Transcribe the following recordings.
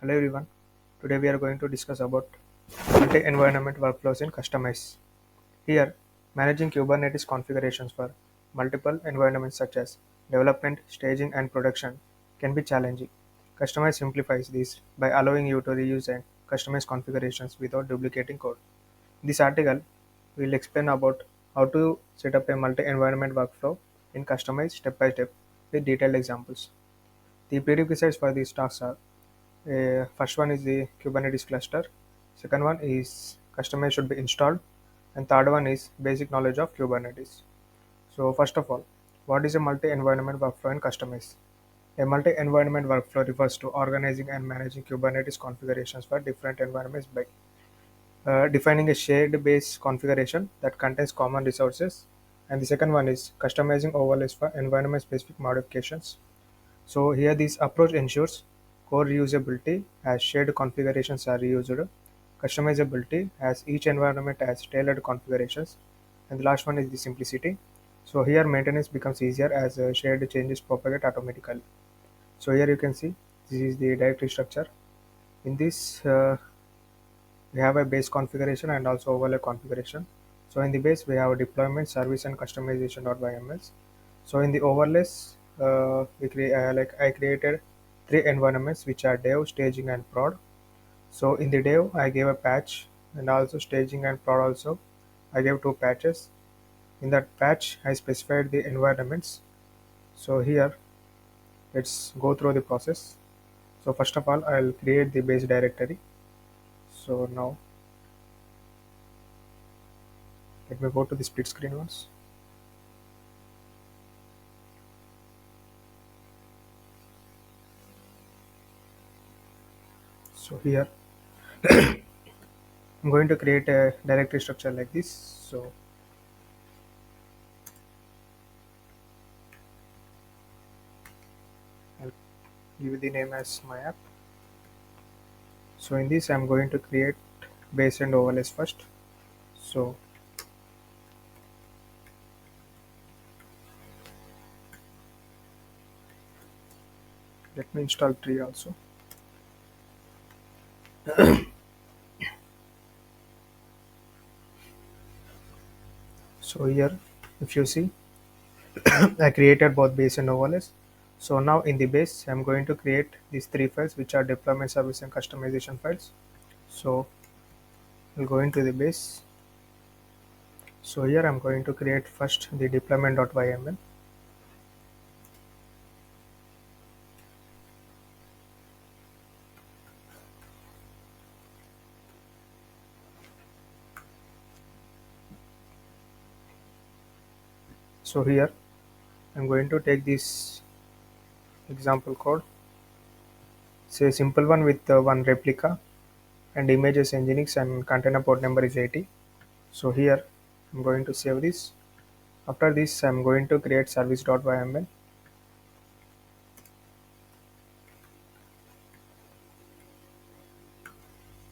Hello everyone. Today we are going to discuss about multi-environment workflows in Kustomize. Here, managing Kubernetes configurations for multiple environments such as development, staging, and production can be challenging. Kustomize simplifies this by allowing you to reuse and customize configurations without duplicating code. In this article, we will explain about how to set up a multi-environment workflow in Kustomize step by step with detailed examples. The prerequisites for these tasks are first one is the Kubernetes cluster. Second one is Kustomize should be installed, and third one is basic knowledge of Kubernetes. So first of all, what is a multi-environment workflow in Kustomize? A multi-environment workflow refers to organizing and managing Kubernetes configurations for different environments by defining a shared base configuration that contains common resources. And the second one is customizing overlays for environment-specific modifications. So here this approach ensures core reusability as shared configurations are reused, customizability as each environment has tailored configurations, and the last one is the simplicity. So here maintenance becomes easier as shared changes propagate automatically. So here you can see this is the directory structure. In this we have a base configuration and also overlay configuration. So in the base we have deployment, service, and customization.ymls. So in the overlays, like I created three environments which are dev, staging, and prod. So in the dev, I gave a patch, and also staging and prod also I gave two patches. In that patch, I specified the environments. So here, let's go through the process. So first of all, I'll create the base directory. So now let me go to the split screen once. So here I'm going to create a directory structure like this. So I'll give the name as my app. So in this I'm going to create base and overlays first. So let me install tree also. So here if you see I created both base and overlays. So now in the base I'm going to create these three files which are deployment, service, and customization files. So I'll go into the base. So here I'm going to create first the deployment.yml. So here I'm going to take this example code. Say a simple one with one replica and images nginx and container port number is 80. So here I'm going to save this. After this I'm going to create service.yml.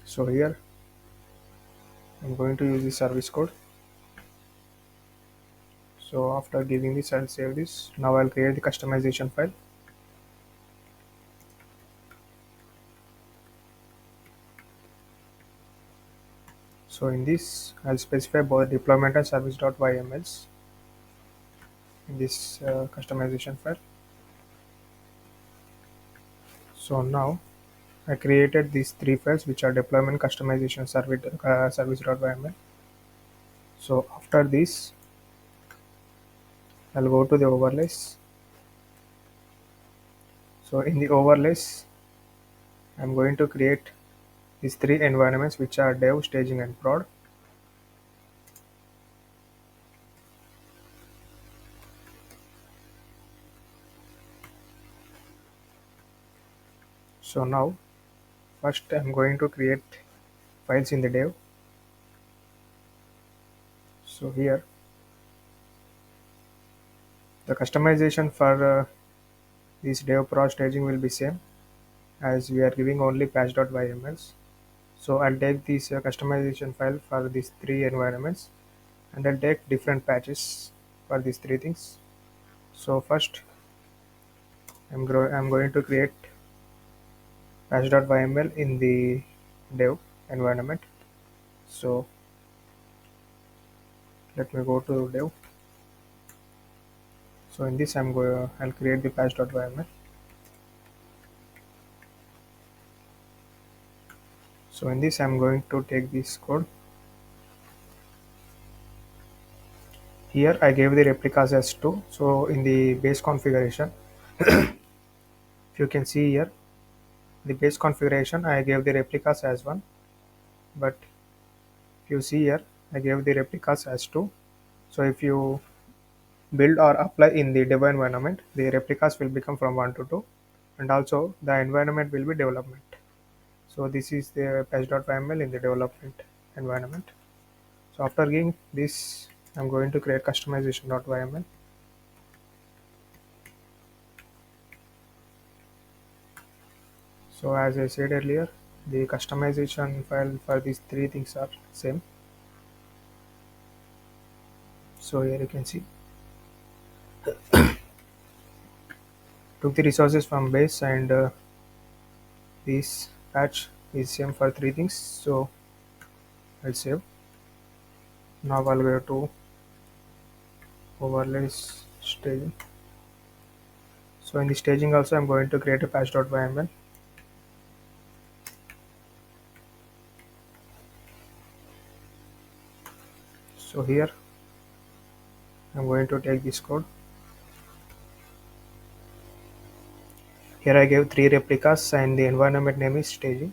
So here I'm going to use the service code. So after giving this I'll save this. Now I'll create the customization file. So in this I'll specify both deployment and service.ymls in this customization file. So now I created these three files which are deployment, customization, service.yml. So after this I'll go to the overlays. So in the overlays I'm going to create these three environments which are dev, staging, and prod. So now first I'm going to create files in the dev. So here the customization for this dev prod staging will be same as we are giving only patch.ymls. So I'll take this customization file for these three environments and I'll take different patches for these three things. So first I'm going to create patch.yml in the dev environment. So let me go to dev. So in this I'll create the patch.yml. So in this I'm going to take this code. Here I gave the replicas as 2. So in the base configuration, if you can see here, the base configuration I gave the replicas as 1, but if you see here, I gave the replicas as 2. So if you build or apply in the dev environment, the replicas will become from 1 to 2, and also the environment will be development. So this is the patch.yml in the development environment. So after giving this, I'm going to create customization.yml. So as I said earlier, the customization file for these three things are same. So here you can see took the resources from base, and this patch is same for three things. So I'll save. Now I'll go to overlays staging. So in the staging also I'm going to create a patch.yml. So here I'm going to take this code. Here I gave three replicas and the environment name is staging.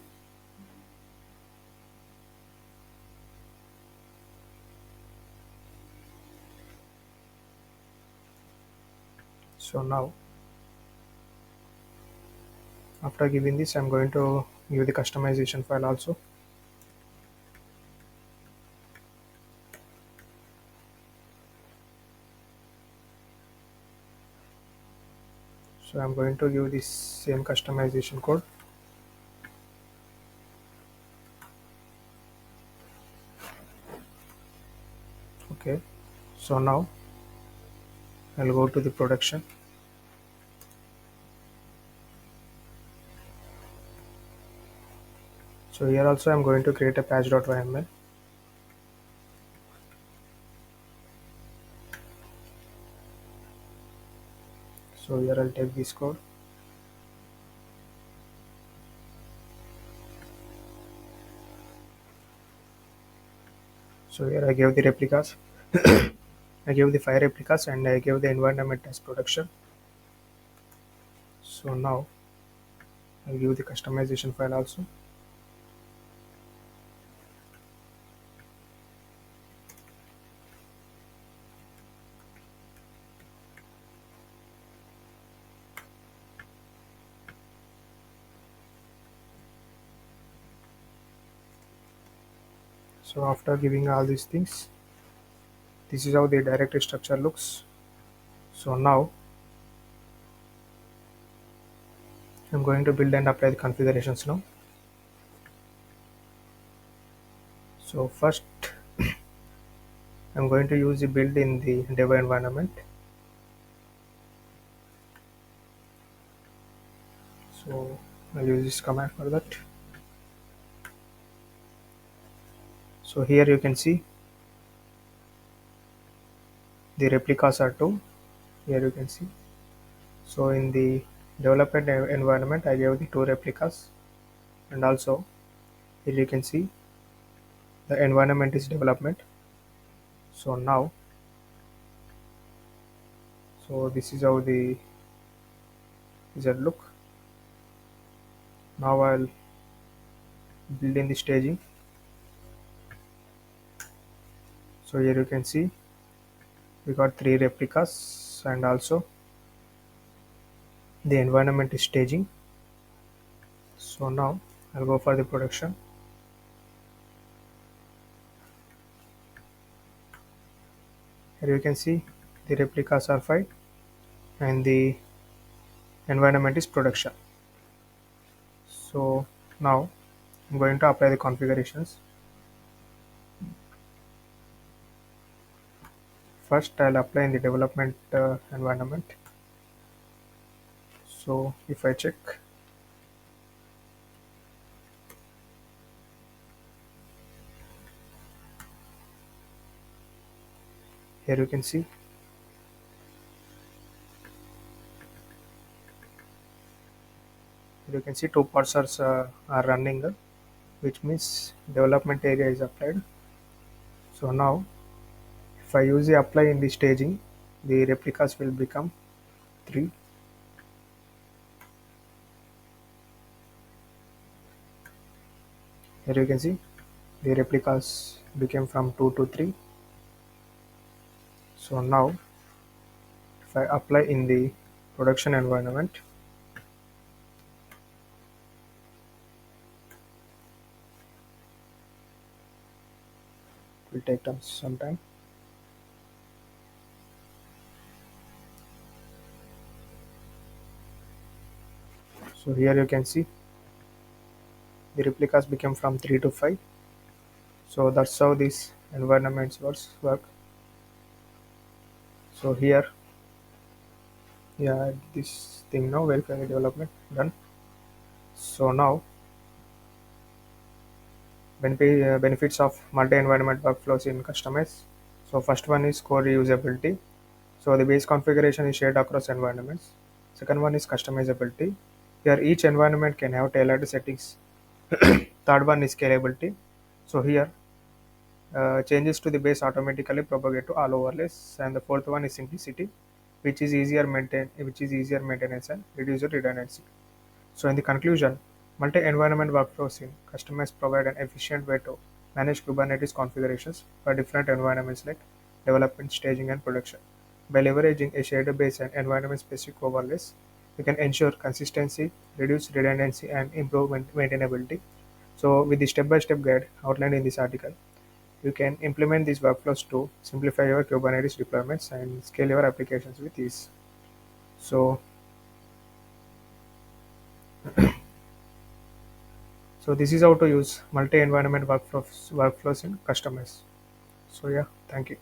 So now after giving this, I'm going to give the customization file also. So I'm going to give this same customization code. Okay. So now I'll go to the production. So here also I'm going to create a patch.yml. So here I'll take this code. So here I gave the replicas. I gave the 5 replicas and I gave the environment as production. So now I'll give the customization file also. So after giving all these things, this is how the directory structure looks. So now I'm going to build and apply the configurations now. So first I'm going to use the build in the dev environment. So I'll use this command for that. So here you can see the replicas are 2. Here you can see. So in the development environment, I gave the 2 replicas, and also here you can see the environment is development. So now, so this is how the result look. Now I'll build in the staging. So here you can see we got 3 replicas, and also the environment is staging. So now I'll go for the production. Here you can see the replicas are 5 and the environment is production. So now I'm going to apply the configurations. First I'll apply in the development environment. So if I check, Here you can see two pods are running, which means development area is applied. So now if I use the apply in the staging, the replicas will become 3. Here you can see the replicas became from 2 to 3. So now if I apply in the production environment, it will take some time. So here you can see the replicas became from 3 to 5. So that's how these environments work. So here, yeah, this thing now verify the development done. So now benefits of multi-environment workflows in Kustomize. So first one is core reusability. So the base configuration is shared across environments. Second one is customizability. Here each environment can have tailored settings. Third one is scalability. So here changes to the base automatically propagate to all overlays. And the fourth one is simplicity, which is easier maintenance and reduces redundancy. So in the conclusion, multi-environment workflows in customers provide an efficient way to manage Kubernetes configurations for different environments like development, staging, and production. By leveraging a shared base and environment-specific overlays, we can ensure consistency, reduce redundancy, and improve maintainability. So with the step-by-step guide outlined in this article, you can implement these workflows to simplify your Kubernetes deployments and scale your applications with ease. So, so this is how to use multi-environment workflows in customers. So yeah, thank you.